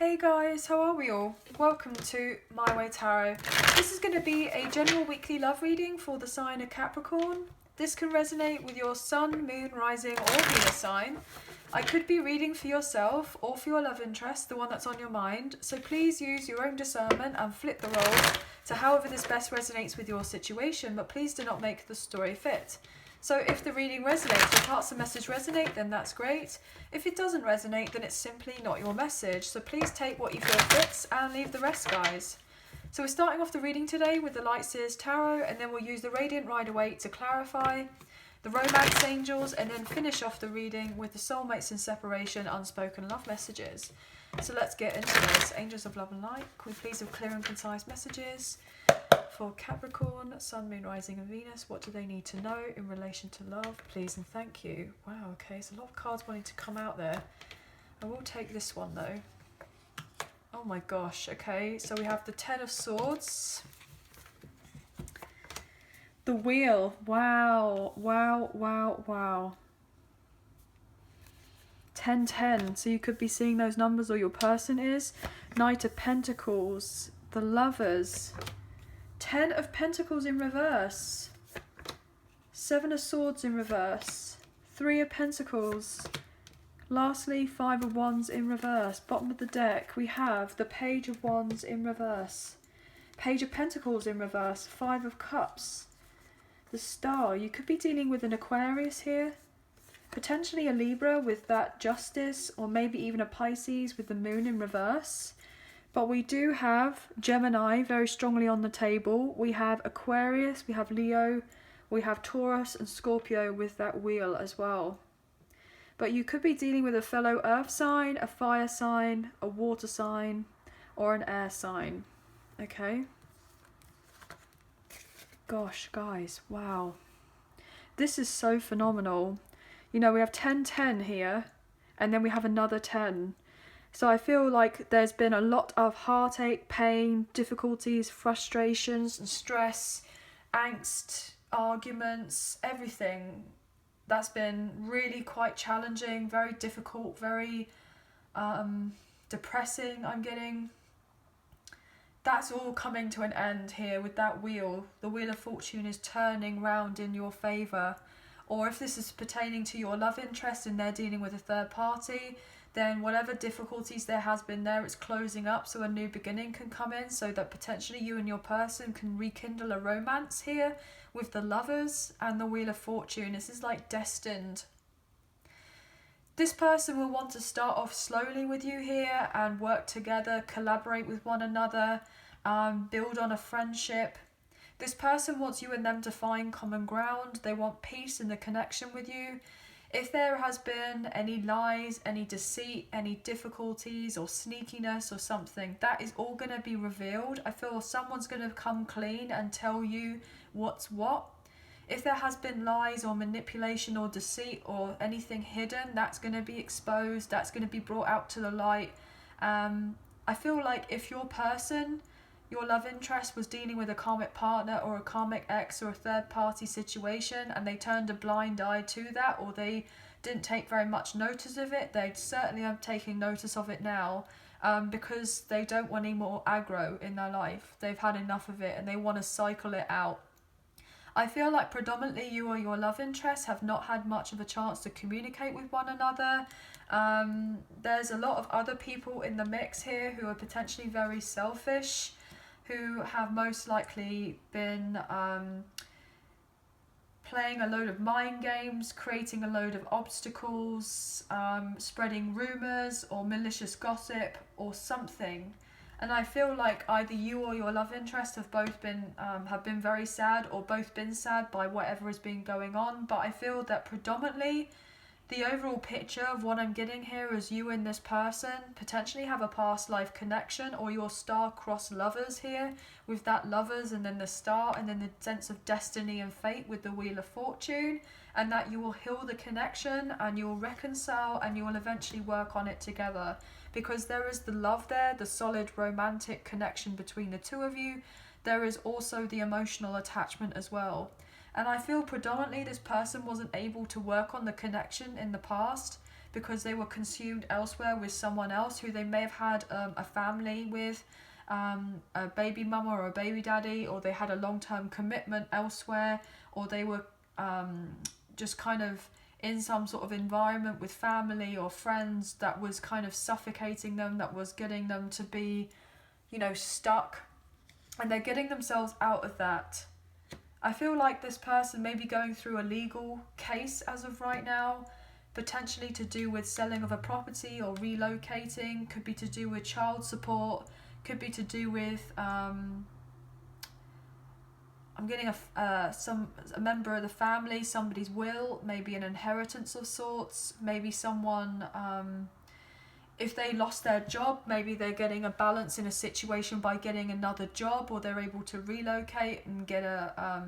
Hey guys, how are we all? Welcome to My Way Tarot. This is going to be a general weekly love reading for the sign of Capricorn. This can resonate with your sun, moon, rising or Venus sign. I could be reading for yourself or for your love interest, the one that's on your mind, so please use your own discernment and flip the roles to however this best resonates with your situation, but please do not make the story fit. So if the reading resonates, or parts of the message resonate, then that's great. If it doesn't resonate, then it's simply not your message. So please take what you feel fits and leave the rest, guys. So we're starting off the reading today with the Light Seers Tarot, and then we'll use the Radiant Rider-Waite to clarify, the Romance Angels, and then finish off the reading with the Soulmates and Separation Unspoken Love Messages. So let's get into this. Angels of Love and Light, can we please have clear and concise messages for Capricorn, Sun, Moon, Rising and Venus? What do they need to know in relation to love, please and thank you? Wow, okay, so a lot of cards wanting to come out there. I will take this one though. Oh my gosh, okay, so we have the Ten of Swords. The Wheel, wow, wow, wow, wow. 10-10, so you could be seeing those numbers or your person is. Knight of Pentacles, the Lovers. 10 of Pentacles in reverse, 7 of Swords in reverse, 3 of Pentacles, lastly 5 of Wands in reverse. Bottom of the deck we have the Page of Wands in reverse, Page of Pentacles in reverse, 5 of Cups, the Star. You could be dealing with an Aquarius here, potentially a Libra with that Justice, or maybe even a Pisces with the Moon in reverse. But we do have Gemini very strongly on the table. We have Aquarius, we have Leo, we have Taurus and Scorpio with that wheel as well. But you could be dealing with a fellow earth sign, a fire sign, a water sign, or an air sign. Okay? Gosh, guys, wow. This is so phenomenal. You know, we have 10-10 here, and then we have another 10. So I feel like there's been a lot of heartache, pain, difficulties, frustrations and stress, angst, arguments, everything. That's been really quite challenging, very difficult, very depressing, I'm getting. That's all coming to an end here with that wheel. The Wheel of Fortune is turning round in your favour. Or if this is pertaining to your love interest and they're dealing with a third party, then whatever difficulties there has been there, it's closing up so a new beginning can come in, so that potentially you and your person can rekindle a romance here with the Lovers and the Wheel of Fortune. This is like destined. This person will want to start off slowly with you here and work together, collaborate with one another, build on a friendship. This person wants you and them to find common ground. They want peace in the connection with you. If there has been any lies, any deceit, any difficulties or sneakiness or something, that is all going to be revealed. I feel someone's going to come clean and tell you what's what. If there has been lies or manipulation or deceit or anything hidden, that's going to be exposed. That's going to be brought out to the light. I feel like if your person, your love interest, was dealing with a karmic partner or a karmic ex or a third party situation and they turned a blind eye to that, or they didn't take very much notice of it, they certainly are taking notice of it now, because they don't want any more aggro in their life. They've had enough of it and they want to cycle it out. I feel like predominantly you or your love interest have not had much of a chance to communicate with one another. There's a lot of other people in the mix here who are potentially very selfish, who have most likely been playing a load of mind games, creating a load of obstacles, spreading rumours or malicious gossip or something. And I feel like either you or your love interest have both been very sad, or both been sad by whatever has been going on. But I feel that predominantly the overall picture of what I'm getting here is you and this person potentially have a past life connection, or your star-crossed lovers here with that Lovers and then the Star, and then the sense of destiny and fate with the Wheel of Fortune, and that you will heal the connection and you'll reconcile and you will eventually work on it together, because there is the love there, the solid romantic connection between the two of you. There is also the emotional attachment as well. And I feel predominantly this person wasn't able to work on the connection in the past because they were consumed elsewhere with someone else who they may have had a family with, a baby mama or a baby daddy, or they had a long-term commitment elsewhere, or they were just kind of in some sort of environment with family or friends that was kind of suffocating them, that was getting them to be, you know, stuck, and they're getting themselves out of that. I feel like this person may be going through a legal case as of right now, potentially to do with selling of a property or relocating, could be to do with child support, could be to do with I'm getting a member of the family, somebody's will, maybe an inheritance of sorts, maybe someone, if they lost their job, maybe they're getting a balance in a situation by getting another job, or they're able to relocate and get a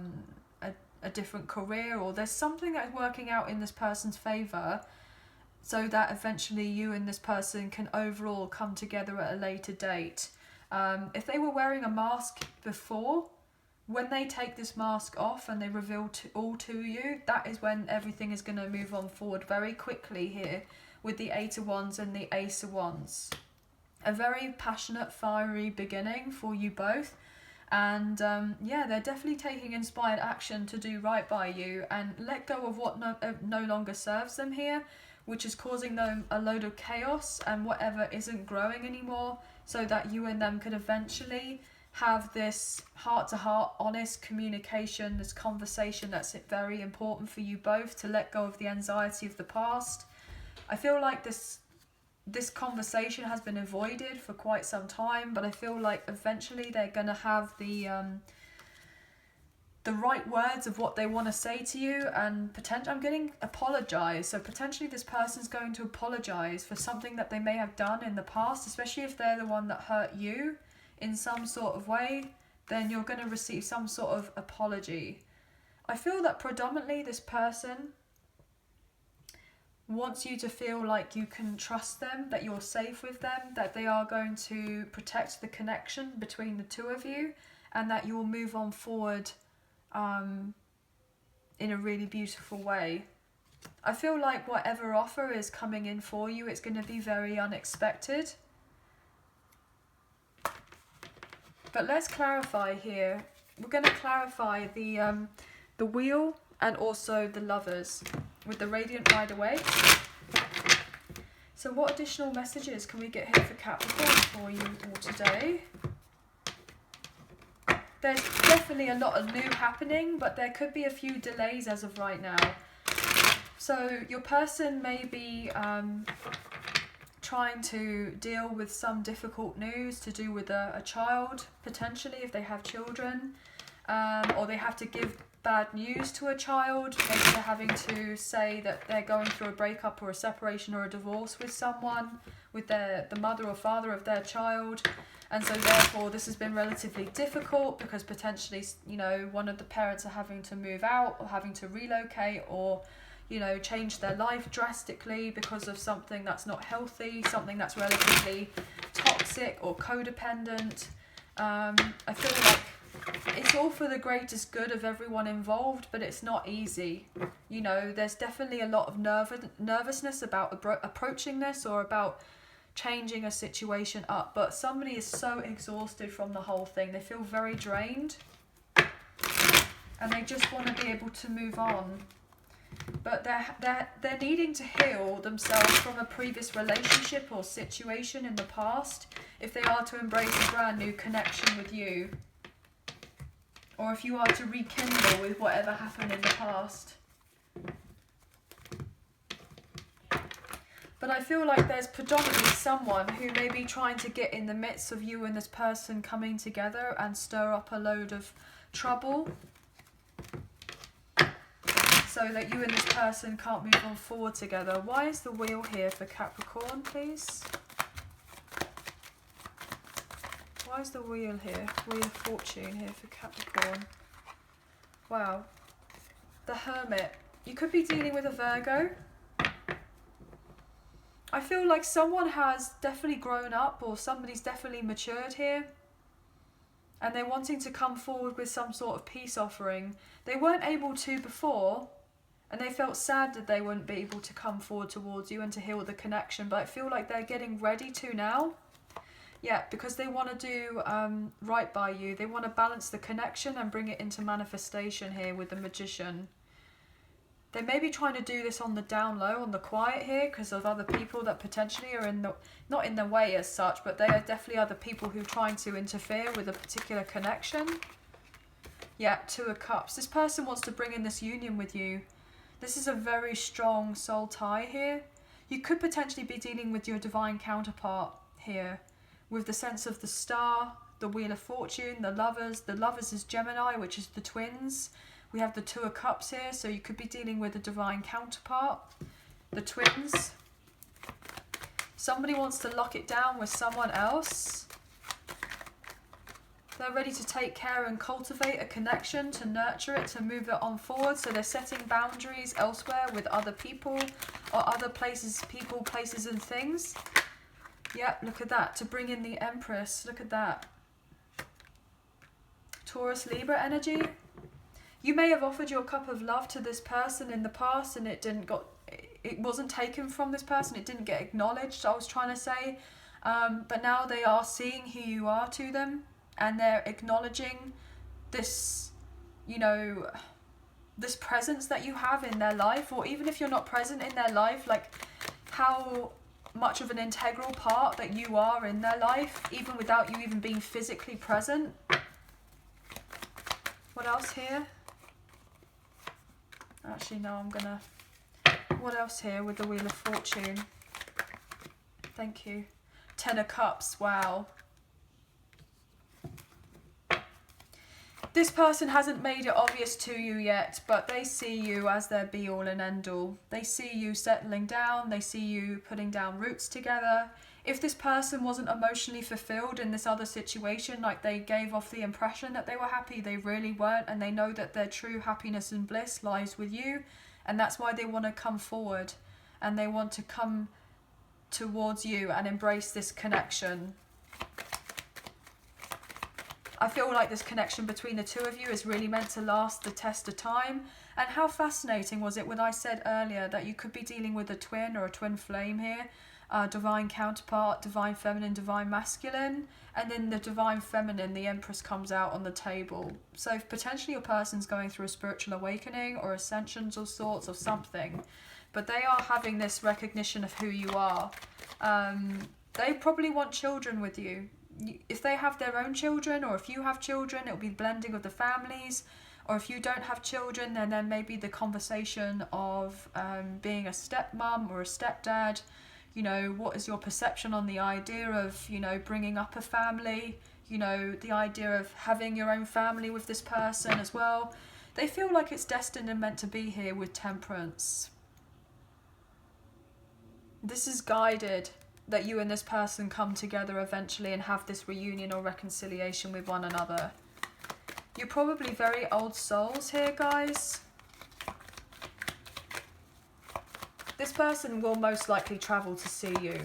different career, or there's something that's working out in this person's favour, so that eventually you and this person can overall come together at a later date. If they were wearing a mask before, when they take this mask off and they reveal all to you, that is when everything is going to move on forward very quickly here with the 8 of Wands and the Ace of Wands. A very passionate, fiery beginning for you both. And yeah, they're definitely taking inspired action to do right by you and let go of what no longer serves them here, which is causing them a load of chaos and whatever isn't growing anymore, so that you and them could eventually have this heart-to-heart, honest communication, this conversation that's very important for you both, to let go of the anxiety of the past. I feel like this conversation has been avoided for quite some time, but I feel like eventually they're going to have the right words of what they want to say to you, and potentially I'm getting apologise, so potentially this person's going to apologise for something that they may have done in the past, especially if they're the one that hurt you in some sort of way, then you're going to receive some sort of apology. I feel that predominantly this person wants you to feel like you can trust them, that you're safe with them, that they are going to protect the connection between the two of you, and that you will move on forward in a really beautiful way. I feel like whatever offer is coming in for you, it's going to be very unexpected. But let's clarify here. We're going to clarify the Wheel and also the Lovers with the Radiant Rider-Waite. So what additional messages can we get here for Capricorn for you all today? There's definitely a lot of new happening, but there could be a few delays as of right now. So your person may be trying to deal with some difficult news to do with a child, potentially if they have children, or they have to give bad news to a child. Maybe they're having to say that they're going through a breakup or a separation or a divorce with someone, with the mother or father of their child, and so therefore this has been relatively difficult because potentially, you know, one of the parents are having to move out or having to relocate, or you know, change their life drastically because of something that's not healthy, something that's relatively toxic or codependent. I feel like it's all for the greatest good of everyone involved, but it's not easy. You know, there's definitely a lot of nervousness about approaching this or about changing a situation up, but somebody is so exhausted from the whole thing. They feel very drained and they just want to be able to move on. But they're needing to heal themselves from a previous relationship or situation in the past if they are to embrace a brand new connection with you, or if you are to rekindle with whatever happened in the past. But I feel like there's predominantly someone who may be trying to get in the midst of you and this person coming together and stir up a load of trouble, so that you and this person can't move on forward together. Why is the Wheel here for Capricorn, please? Why is the Wheel here? Wheel of Fortune here for Capricorn. Wow. The Hermit. You could be dealing with a Virgo. I feel like someone has definitely grown up, or somebody's definitely matured here, and they're wanting to come forward with some sort of peace offering. They weren't able to before, And they felt sad that they wouldn't be able to come forward towards you and to heal the connection. But I feel like they're getting ready to now. Yeah, because they want to do right by you. They want to balance the connection and bring it into manifestation here with the Magician. They may be trying to do this on the down low, on the quiet here, because of other people that potentially are in the, not in the way as such, but they are definitely other people who are trying to interfere with a particular connection. Yeah, Two of Cups. This person wants to bring in this union with you. This is a very strong soul tie here. You could potentially be dealing with your divine counterpart here, with the sense of the Star, the Wheel of Fortune, the Lovers. The Lovers is Gemini, which is the twins. We have the Two of Cups here, so you could be dealing with a divine counterpart, the twins. Somebody wants to lock it down with someone else. They're ready to take care and cultivate a connection, to nurture it, to move it on forward. So they're setting boundaries elsewhere with other people or other places, people, places and things. Yep, look at that. To bring in the Empress. Look at that. Taurus, Libra energy. You may have offered your cup of love to this person in the past and it wasn't taken from this person. It didn't get acknowledged, I was trying to say. But now they are seeing who you are to them. And they're acknowledging this, you know, this presence that you have in their life. Or even if you're not present in their life, like how much of an integral part that you are in their life, even without you even being physically present. What else here? Actually, no, I'm gonna... What else here with the Wheel of Fortune? Thank you. Ten of Cups, wow. This person hasn't made it obvious to you yet, but they see you as their be-all and end-all. They see you settling down, they see you putting down roots together. If this person wasn't emotionally fulfilled in this other situation, like they gave off the impression that they were happy, they really weren't, and they know that their true happiness and bliss lies with you, and that's why they want to come forward, and they want to come towards you and embrace this connection. I feel like this connection between the two of you is really meant to last the test of time. And how fascinating was it when I said earlier that you could be dealing with a twin or a twin flame here, divine counterpart, divine feminine, divine masculine, and then the divine feminine, the Empress, comes out on the table. So potentially your person's going through a spiritual awakening or ascensions of sorts or something, but they are having this recognition of who you are. They probably want children with you. If they have their own children, or if you have children, it'll be blending of the families. Or if you don't have children, then there may be the conversation of being a stepmom or a stepdad. You know, what is your perception on the idea of, you know, bringing up a family? You know, the idea of having your own family with this person as well. They feel like it's destined and meant to be here with Temperance. This is guided, that you and this person come together eventually and have this reunion or reconciliation with one another. You're probably very old souls here, guys. This person will most likely travel to see you.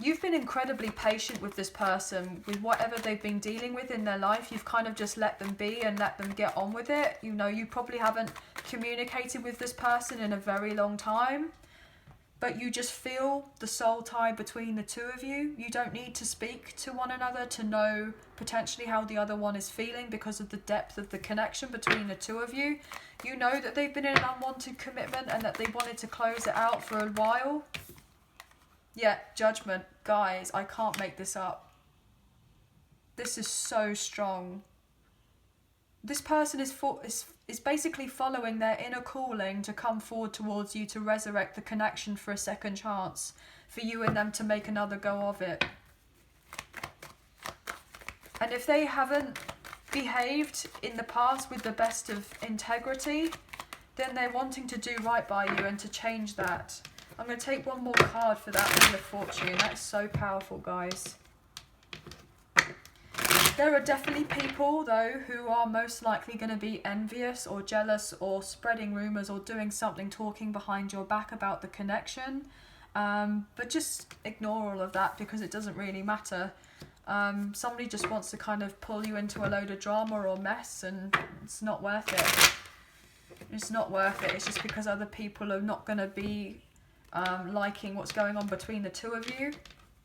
You've been incredibly patient with this person, with whatever they've been dealing with in their life. You've kind of just let them be and let them get on with it. You know, you probably haven't communicated with this person in a very long time. But you just feel the soul tie between the two of you. You don't need to speak to one another to know potentially how the other one is feeling because of the depth of the connection between the two of you. You know that they've been in an unwanted commitment and that they wanted to close it out for a while. Yeah, Judgment. Guys, I can't make this up. This is so strong. This person is basically following their inner calling to come forward towards you to resurrect the connection for a second chance, for you and them to make another go of it. And if they haven't behaved in the past with the best of integrity, then they're wanting to do right by you and to change that. I'm going to take one more card for that Wheel of Fortune. That's so powerful, guys. There are definitely people, though, who are most likely going to be envious or jealous or spreading rumours or doing something, talking behind your back about the connection. But just ignore all of that because it doesn't really matter. Somebody just wants to kind of pull you into a load of drama or mess, and it's not worth it. It's not worth it. It's just because other people are not going to be liking what's going on between the two of you.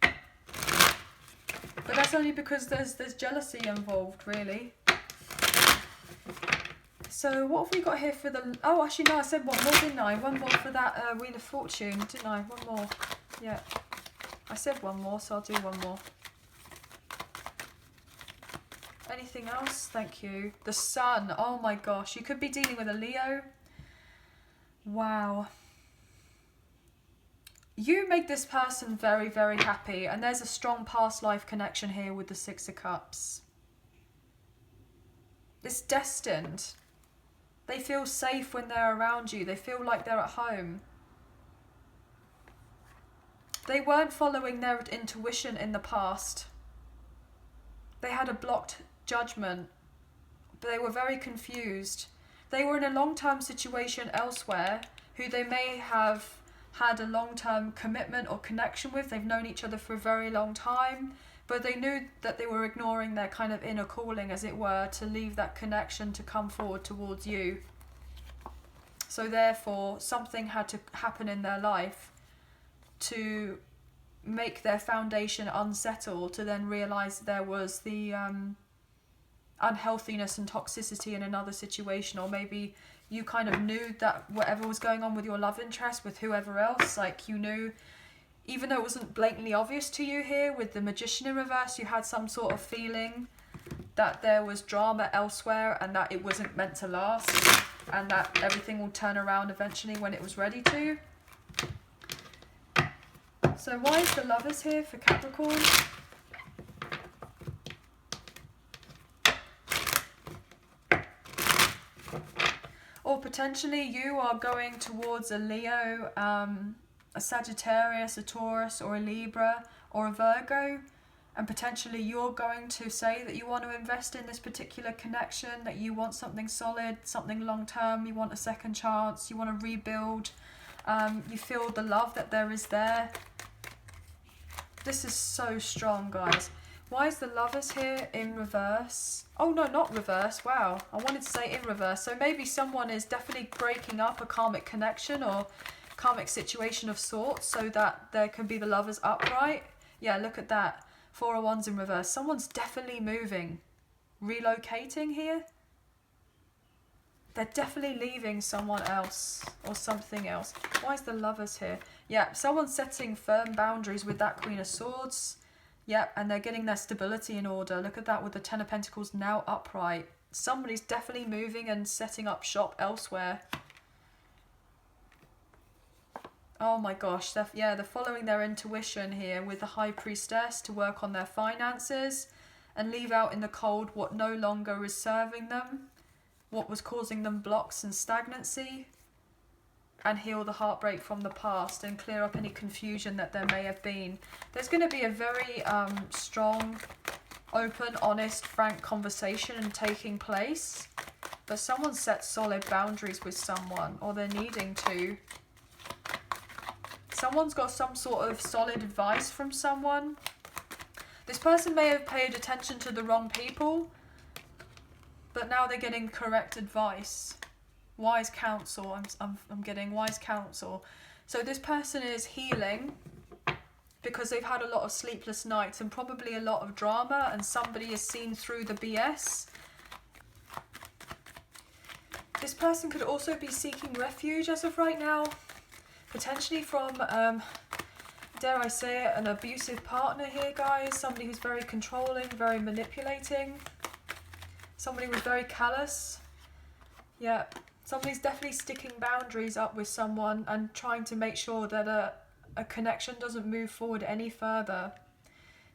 But that's only because there's jealousy involved, really. So what have we got here for the... Oh, actually, no, I said one more, didn't I? One more for that Wheel of Fortune, didn't I? One more. Yeah. I said one more, so I'll do one more. Anything else? Thank you. The Sun. Oh my gosh. You could be dealing with a Leo. Wow. You make this person very, very happy. And there's a strong past life connection here with the Six of Cups. It's destined. They feel safe when they're around you. They feel like they're at home. They weren't following their intuition in the past. They had a blocked judgment. They were very confused. They were in a long-term situation elsewhere who they may have had a long-term commitment or connection with. They've known each other for a very long time, but they knew that they were ignoring their kind of inner calling, as it were, to leave that connection to come forward towards you. So therefore, something had to happen in their life to make their foundation unsettled, to then realise there was the unhealthiness and toxicity in another situation. Or maybe you kind of knew that whatever was going on with your love interest, with whoever else, like you knew, even though it wasn't blatantly obvious to you here with the Magician in reverse, you had some sort of feeling that there was drama elsewhere and that it wasn't meant to last, and that everything will turn around eventually when it was ready to. So why is the Lovers here for Capricorn? Or potentially you are going towards a Leo, a Sagittarius, a Taurus, or a Libra, or a Virgo, and potentially you're going to say that you want to invest in this particular connection, that you want something solid, something long-term, you want a second chance, you want to rebuild, you feel the love that there is there. This is so strong, guys. Why is the Lovers here in reverse? Oh, no, not reverse. Wow. I wanted to say in reverse. So maybe someone is definitely breaking up a karmic connection or karmic situation of sorts so that there can be the Lovers upright. Yeah, look at that. Four of Wands in reverse. Someone's definitely moving. Relocating here. They're definitely leaving someone else or something else. Why is the Lovers here? Yeah, someone's setting firm boundaries with that Queen of Swords. Yep, and they're getting their stability in order. Look at that with the Ten of Pentacles now upright. Somebody's definitely moving and setting up shop elsewhere. Oh my gosh, they're following their intuition here with the High Priestess to work on their finances and leave out in the cold what no longer is serving them, what was causing them blocks and stagnancy, and heal the heartbreak from the past and clear up any confusion that there may have been. There's going to be a very strong, open, honest, frank conversation taking place, but someone set solid boundaries with someone, or they're needing to. Someone's got some sort of solid advice from someone. This person may have paid attention to the wrong people, but now they're getting correct advice. Wise counsel. I'm getting wise counsel. So this person is healing because they've had a lot of sleepless nights and probably a lot of drama, and somebody has seen through the BS. This person could also be seeking refuge as of right now, potentially from, dare I say it, an abusive partner here, guys. Somebody who's very controlling, very manipulating. Somebody who's very callous. Yeah. Somebody's definitely sticking boundaries up with someone and trying to make sure that a connection doesn't move forward any further.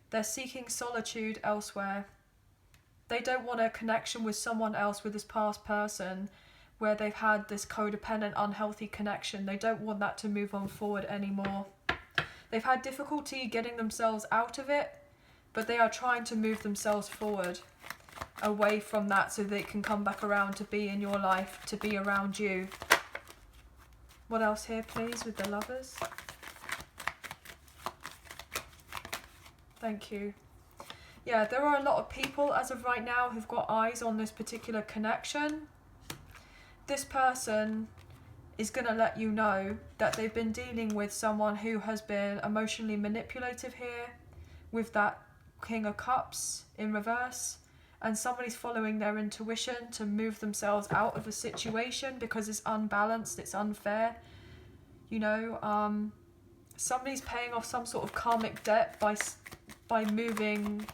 They're seeking solitude elsewhere. They don't want a connection with someone else, with this past person, where they've had this codependent, unhealthy connection. They don't want that to move on forward anymore. They've had difficulty getting themselves out of it, but they are trying to move themselves forward, away from that, so they can come back around to be in your life, to be around you. What else here, please, with the Lovers? Thank you. Yeah, there are a lot of people as of right now who've got eyes on this particular connection. This person is going to let you know that they've been dealing with someone who has been emotionally manipulative here with that King of Cups in reverse, and somebody's following their intuition to move themselves out of a situation because it's unbalanced, it's unfair. You know, somebody's paying off some sort of karmic debt by moving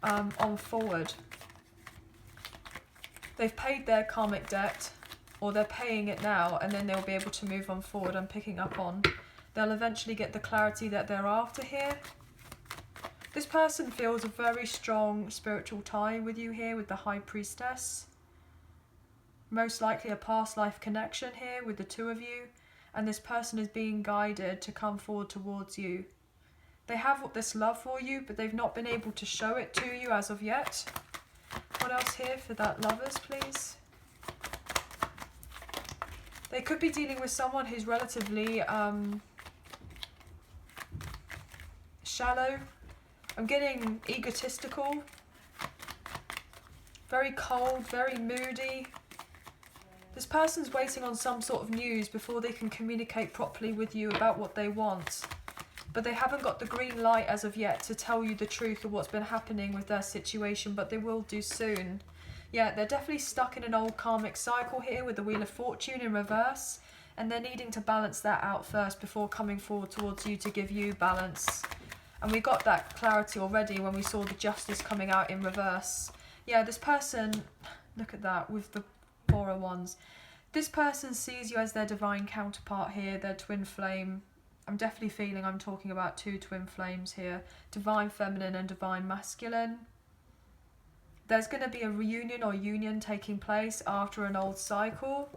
on forward. They've paid their karmic debt, or they're paying it now, and then they'll be able to move on forward. I'm picking up on they'll eventually get the clarity that they're after here. This person feels a very strong spiritual tie with you here with the High Priestess. Most likely a past life connection here with the two of you, and this person is being guided to come forward towards you. They have this love for you, but they've not been able to show it to you as of yet. What else here for that Lovers, please? They could be dealing with someone who's relatively shallow. I'm getting egotistical, very cold, very moody. This person's waiting on some sort of news before they can communicate properly with you about what they want. But they haven't got the green light as of yet to tell you the truth of what's been happening with their situation, but they will do soon. Yeah, they're definitely stuck in an old karmic cycle here with the Wheel of Fortune in reverse, and they're needing to balance that out first before coming forward towards you to give you balance. And we got that clarity already when we saw the Justice coming out in reverse. Yeah, this person, look at that with the Four of Wands. This person sees you as their divine counterpart here, their twin flame. I'm definitely feeling I'm talking about two twin flames here. Divine feminine and divine masculine. There's going to be a reunion or union taking place after an old cycle,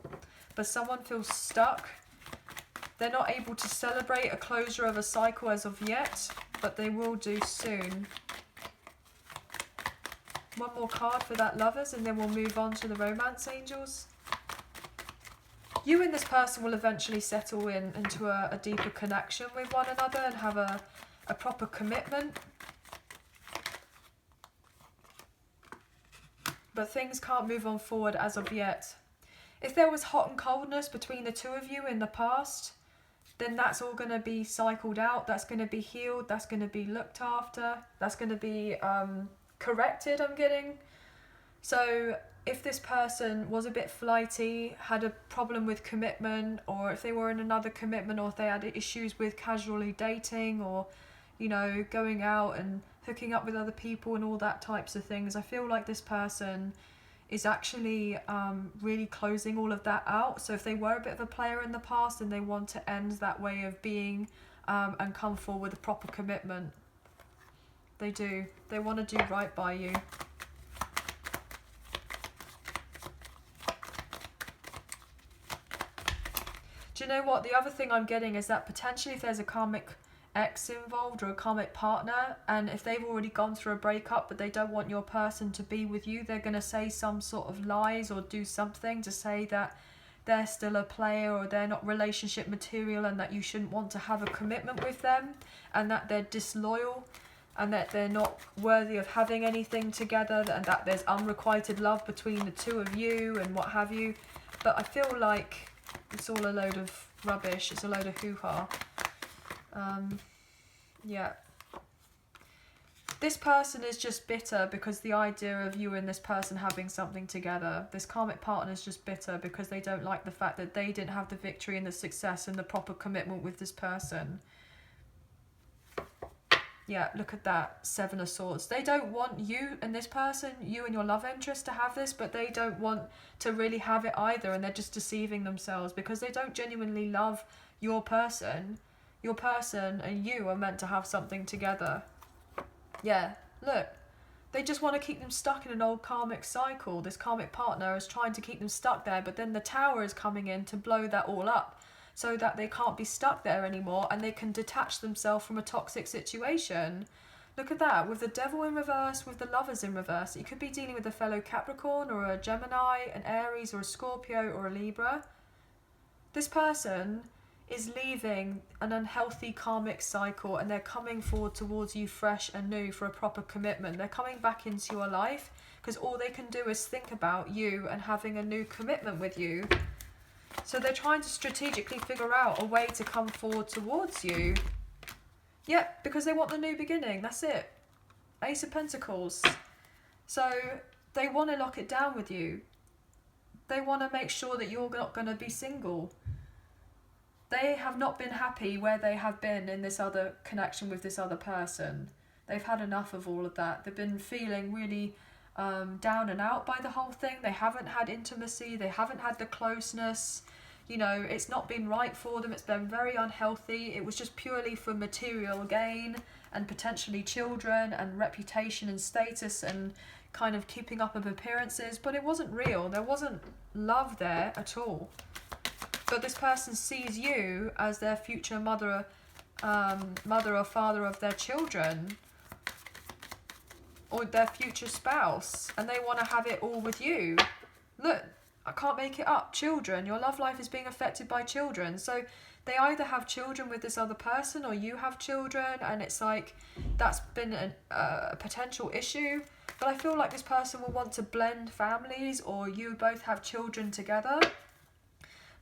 but someone feels stuck. They're not able to celebrate a closure of a cycle as of yet, but they will do soon. One more card for that Lovers, and then we'll move on to the Romance Angels. You and this person will eventually settle into a deeper connection with one another and have a proper commitment. But things can't move on forward as of yet. If there was hot and coldness between the two of you in the past, then that's all going to be cycled out. That's going to be healed. That's going to be looked after. That's going to be corrected, I'm getting. So if this person was a bit flighty, had a problem with commitment, or if they were in another commitment, or if they had issues with casually dating, or, you know, going out and hooking up with other people and all that types of things, I feel like this person is actually really closing all of that out. So if they were a bit of a player in the past and they want to end that way of being and come forward with a proper commitment, they do. They want to do right by you. Do you know what? The other thing I'm getting is that potentially if there's a karmic ex involved or a karmic partner, and if they've already gone through a breakup but they don't want your person to be with you, they're going to say some sort of lies or do something to say that they're still a player or they're not relationship material and that you shouldn't want to have a commitment with them, and that they're disloyal and that they're not worthy of having anything together, and that there's unrequited love between the two of you and what have you. But I feel like it's all a load of rubbish. It's a load of hoo-ha. Yeah. This person is just bitter because the idea of you and this person having something together. This karmic partner is just bitter because they don't like the fact that they didn't have the victory and the success and the proper commitment with this person. Yeah, look at that. Seven of Swords. They don't want you and this person, you and your love interest, to have this, but they don't want to really have it either, and they're just deceiving themselves because they don't genuinely love your person. Your person and you are meant to have something together. Yeah, look. They just want to keep them stuck in an old karmic cycle. This karmic partner is trying to keep them stuck there, but then the Tower is coming in to blow that all up so that they can't be stuck there anymore and they can detach themselves from a toxic situation. Look at that, with the Devil in reverse, with the Lovers in reverse. You could be dealing with a fellow Capricorn or a Gemini, an Aries or a Scorpio or a Libra. This person is leaving an unhealthy karmic cycle, and they're coming forward towards you fresh and new for a proper commitment. They're coming back into your life because all they can do is think about you and having a new commitment with you. So they're trying to strategically figure out a way to come forward towards you. Yep, because they want the new beginning. That's it. Ace of Pentacles. So they want to lock it down with you. They want to make sure that you're not going to be single. They have not been happy where they have been in this other connection with this other person. They've had enough of all of that. They've been feeling really down and out by the whole thing. They haven't had intimacy. They haven't had the closeness. You know, it's not been right for them. It's been very unhealthy. It was just purely for material gain and potentially children and reputation and status and kind of keeping up of appearances. But it wasn't real. There wasn't love there at all. But this person sees you as their future mother or father of their children, or their future spouse, and they want to have it all with you. Look, I can't make it up. Children. Your love life is being affected by children. So they either have children with this other person, or you have children, and it's like that's been a potential issue. But I feel like this person will want to blend families, or you both have children together.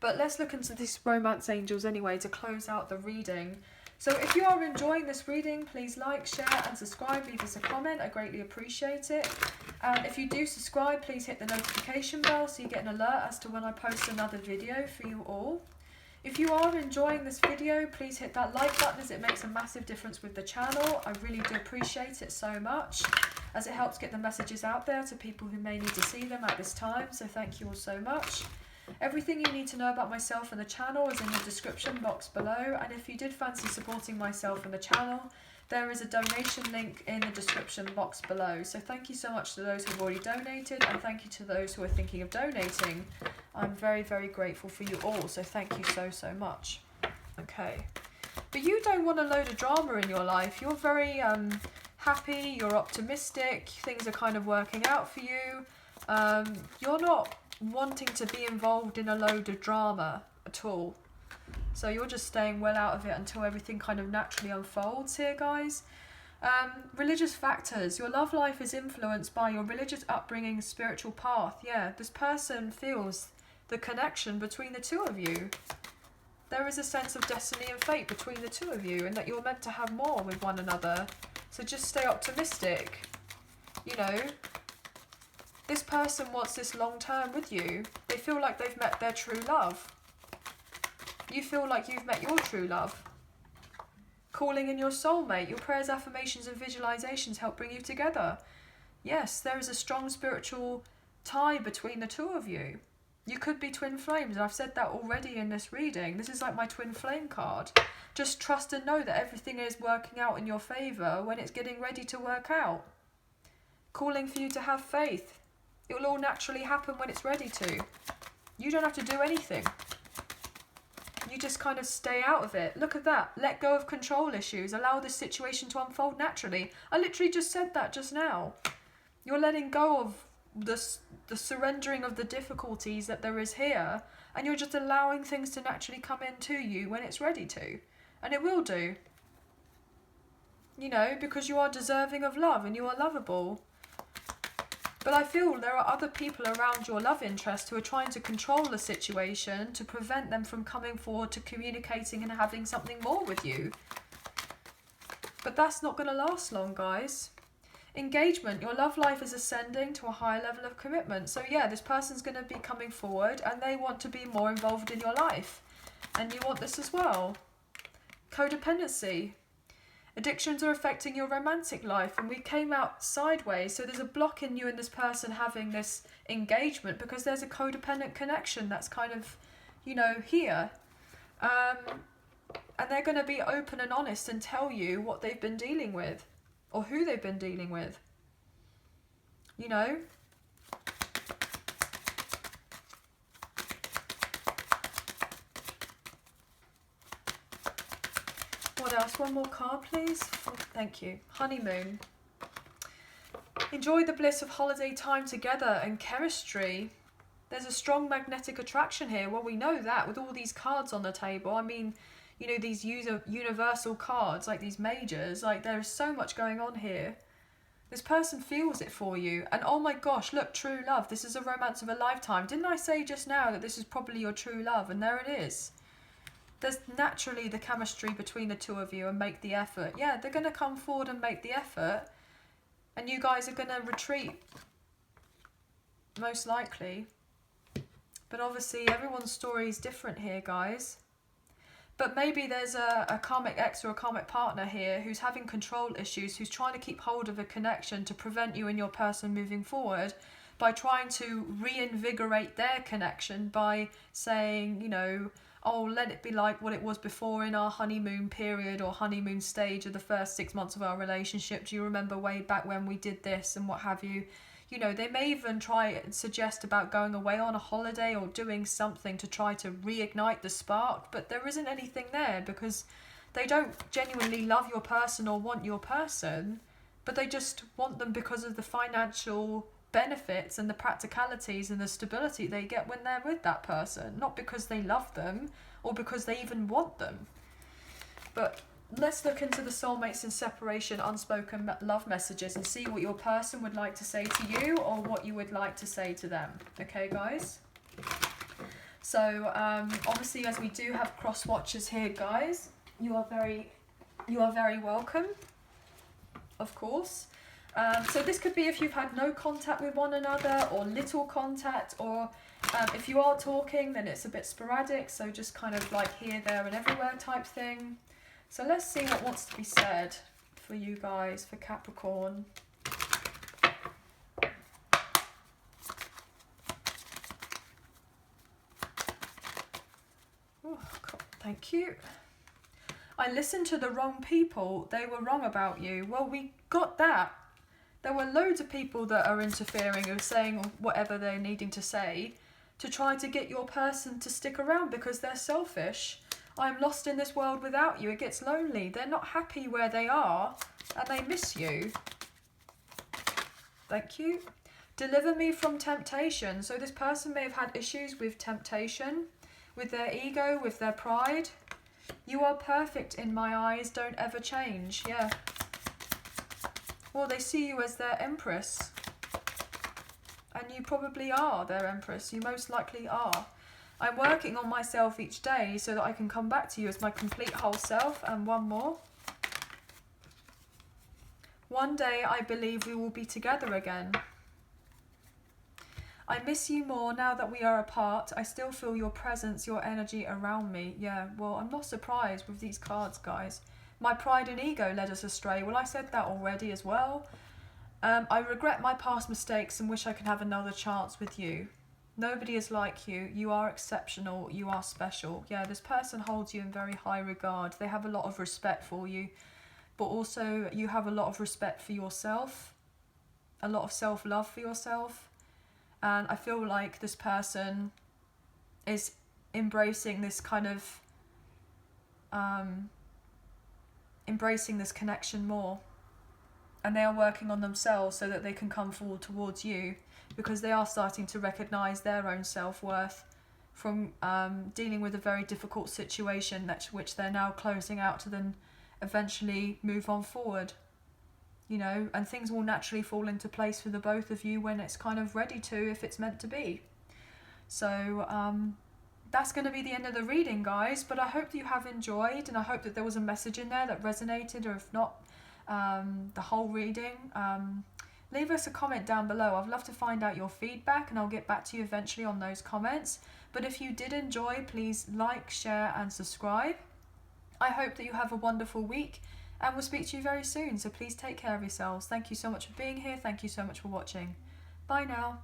But let's look into these romance angels anyway to close out the reading. So if you are enjoying this reading, please like, share and subscribe. Leave us a comment. I greatly appreciate it. And if you do subscribe, please hit the notification bell so you get an alert as to when I post another video for you all. If you are enjoying this video, please hit that like button, as it makes a massive difference with the channel. I really do appreciate it so much, as it helps get the messages out there to people who may need to see them at this time. So thank you all so much. Everything you need to know about myself and the channel is in the description box below, and if you did fancy supporting myself and the channel, there is a donation link in the description box below. So thank you so much to those who have already donated, and thank you to those who are thinking of donating. I'm very, very grateful for you all, so thank you so, so much. Okay, but you don't want a load of drama in your life. You're very happy, you're optimistic, things are kind of working out for you. You're not wanting to be involved in a load of drama at all. So you're just staying well out of it until everything kind of naturally unfolds here, guys. Religious factors. Your love life is influenced by your religious upbringing, spiritual path. Yeah, this person feels the connection between the two of you. There is a sense of destiny and fate between the two of you, and that you're meant to have more with one another. So just stay optimistic. You know, this person wants this long term with you. They feel like they've met their true love. You feel like you've met your true love. Calling in your soulmate. Your prayers, affirmations and visualizations help bring you together. Yes, there is a strong spiritual tie between the two of you. You could be twin flames, and I've said that already in this reading. This is like my twin flame card. Just trust and know that everything is working out in your favour when it's getting ready to work out. Calling for you to have faith. It will all naturally happen when it's ready to. You don't have to do anything. You just kind of stay out of it. Look at that. Let go of control issues. Allow this situation to unfold naturally. I literally just said that just now. You're letting go of the surrendering of the difficulties that there is here, and you're just allowing things to naturally come into you when it's ready to. And it will do. You know, because you are deserving of love and you are lovable. But I feel there are other people around your love interest who are trying to control the situation to prevent them from coming forward to communicating and having something more with you. But that's not going to last long, guys. Engagement. Your love life is ascending to a higher level of commitment. So yeah, this person's going to be coming forward and they want to be more involved in your life. And you want this as well. Codependency. Addictions are affecting your romantic life, and we came out sideways, so there's a block in you and this person having this engagement because there's a codependent connection that's kind of, you know, here. And they're going to be open and honest and tell you what they've been dealing with or who they've been dealing with. You know? What else? One more card, please. Oh, thank you. Honeymoon. Enjoy the bliss of holiday time together and chemistry. There's a strong magnetic attraction here. Well, we know that with all these cards on the table. I mean, you know, these universal cards, like these majors, like there is so much going on here. This person feels it for you. And oh my gosh, look, true love. This is a romance of a lifetime. Didn't I say just now that this is probably your true love? And there it is. There's naturally the chemistry between the two of you and make the effort. Yeah, they're going to come forward and make the effort. And you guys are going to retreat. Most likely. But obviously everyone's story is different here, guys. But maybe there's a karmic ex or a karmic partner here who's having control issues, who's trying to keep hold of a connection to prevent you and your person moving forward by trying to reinvigorate their connection by saying, you know, oh, let it be like what it was before in our honeymoon period or honeymoon stage of the first 6 months of our relationship. Do you remember way back when we did this and what have you? You know, they may even try and suggest about going away on a holiday or doing something to try to reignite the spark, but there isn't anything there because they don't genuinely love your person or want your person, but they just want them because of the financial benefits and the practicalities and the stability they get when they're with that person, not because they love them or because they even want them. But let's look into the soulmates in separation, unspoken love messages, and see what your person would like to say to you or what you would like to say to them. Okay, guys? So, obviously, as we do have cross watchers here, guys, you are very welcome, of course. So this could be if you've had no contact with one another or little contact, or if you are talking, then it's a bit sporadic, so just kind of like here, there, and everywhere type thing. So let's see what wants to be said for you guys, for Capricorn. Oh, God, thank you. I listened to the wrong people. They were wrong about you. Well, we got that. There were loads of people that are interfering or saying whatever they're needing to say to try to get your person to stick around because they're selfish. I'm lost in this world without you. It gets lonely. They're not happy where they are and they miss you. Thank you. Deliver me from temptation. So this person may have had issues with temptation, with their ego, with their pride. You are perfect in my eyes. Don't ever change. Yeah. Well, they see you as their empress. And you probably are their empress. You most likely are. I'm working on myself each day so that I can come back to you as my complete whole self. And one more. One day I believe we will be together again. I miss you more now that we are apart. I still feel your presence, your energy around me. Yeah, well, I'm not surprised with these cards, guys. My pride and ego led us astray. Well, I said that already as well. I regret my past mistakes and wish I could have another chance with you. Nobody is like you. You are exceptional. You are special. Yeah, this person holds you in very high regard. They have a lot of respect for you. But also you have a lot of respect for yourself. A lot of self-love for yourself. And I feel like this person is embracing this kind of... embracing this connection more. And they are working on themselves so that they can come forward towards you, because they are starting to recognise their own self-worth from dealing with a very difficult situation which they're now closing out to then eventually move on forward. You know, and things will naturally fall into place for the both of you when it's kind of ready to, if it's meant to be. So that's going to be the end of the reading, guys, but I hope that you have enjoyed, and I hope that there was a message in there that resonated, or if not, the whole reading. Leave us a comment down below. I'd love to find out your feedback, and I'll get back to you eventually on those comments. But if you did enjoy, please like, share and subscribe. I hope that you have a wonderful week, and we'll speak to you very soon, so please take care of yourselves. Thank you so much for being here. Thank you so much for watching. Bye now.